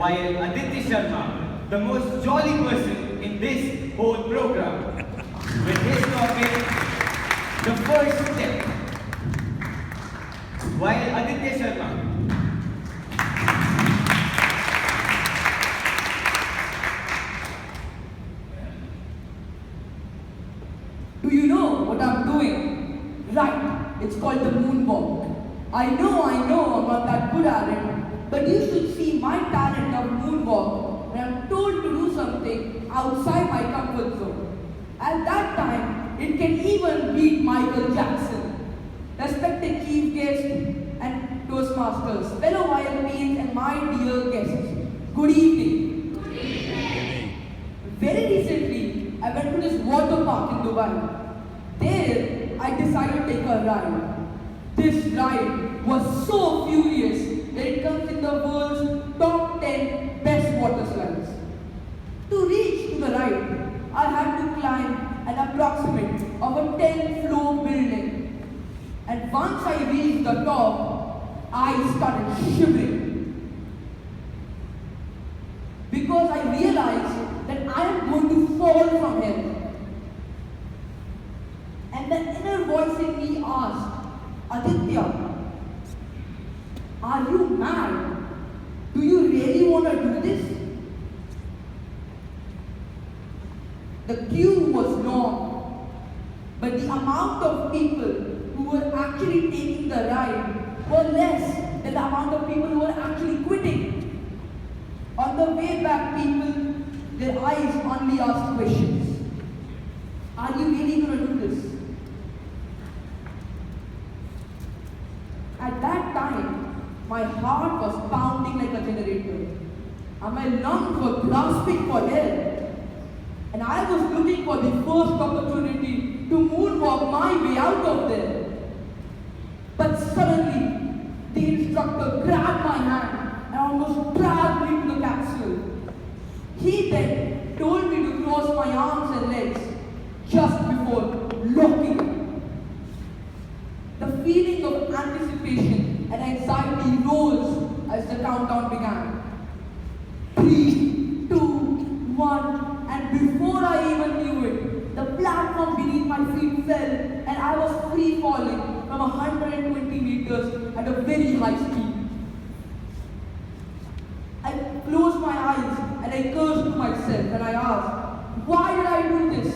while Aditya Sharma, the most jolly person in this whole program, with his topic, the first step. While Aditya Sharma. Do you know what I'm doing? Right, it's called the moonwalk. I know I'm not that good at it, but you should see my talent of moonwalk when I'm told to do something outside my comfort zone. At that time, it can even beat Michael Jackson. Respected chief guests and Toastmasters, fellow YLPs and my dear guests, good evening. Good evening. Very recently, I went to this water park in Dubai. There, I decided to take a ride. This ride was so furious that it comes in the world's top 10 best water slides. To reach to the ride, I had to climb an approximate of a 10-floor building. And once I reached the top, I started shivering. Because I realized that I am going to fall from here. And the inner voice in me asked, Aditya, are you mad? Do you really want to do this? The queue was long, but the amount of people who were actually taking the ride were less than the amount of people who were actually quitting. On the way back, people, their eyes only asked questions. Are you really going to do this? At that time, my heart was pounding like a generator, and my lungs were grasping for air. And I was looking for the first opportunity to moonwalk my way out of there. But suddenly, the instructor grabbed my hand and almost dragged me to the capsule. He then told me to cross my arms and legs just before locking it. The feeling of anticipation and anxiety rose as the countdown began. 3, 2, 1, and before I even knew it, the platform beneath my feet fell and I was free falling from 120 meters at a very high speed. I closed my eyes and I cursed to myself and I asked, why did I do this?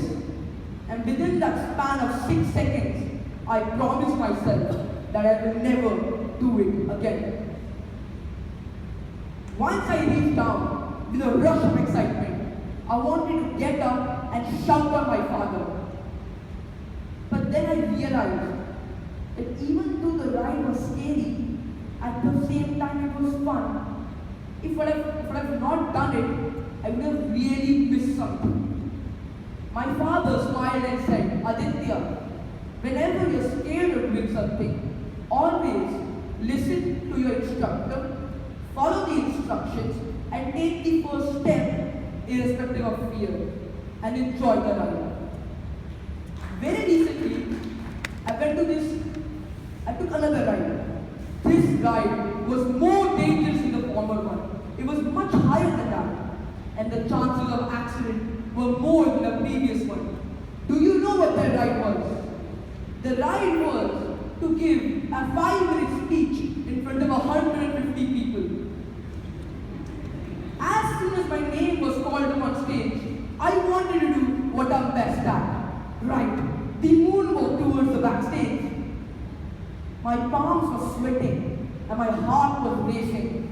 And within that span of 6 seconds, I promised myself that I will never do it again. Once I reached down, with a rush of excitement, I wanted to get up and shout at my father. But then I realized that even though the ride was scary, at the same time it was fun. If I had not done it, I would have really missed something. My father smiled and said, Aditya, whenever you're scared of doing something, always listen to your instructor, follow the instructions, and take the first step irrespective of fear, and enjoy the ride. Very recently, I took another ride. This ride was more dangerous than the former one. It was much higher than that, and the chances of accident were more than the previous one. Do you know what that ride was? The ride was to give a 5-minute speech in front of 150 people. As soon as my name was called up on stage, I wanted to do what I'm best at. Right, the moonwalk towards the backstage. My palms were sweating and my heart was racing.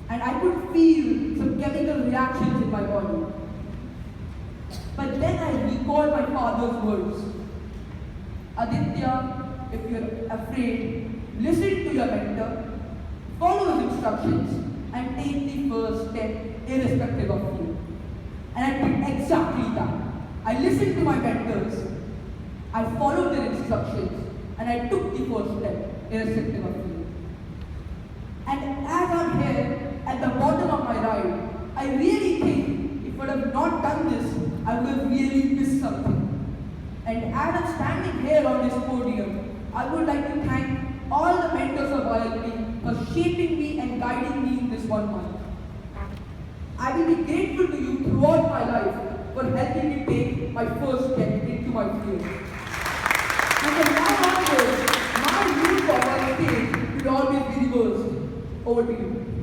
And I could feel some chemical reactions in my body. But then I recalled my father's words. Aditya, if you're afraid, listen to your mentor, follow his instructions, and take the first step irrespective of fear. And I did exactly that. I listened to my mentors, I followed their instructions, and I took the first step irrespective of fear. And as I'm here at the bottom of my ride, I really think if I would have not done this, I would have really missed something. And as I'm standing here on this podium, I would like to thank all the mentors of YLP for shaping me and guiding me in this 1 month. will be grateful to you throughout my life for helping me take my first step into my field. And from now onwards, my views of my stage will always be reversed. Over to you.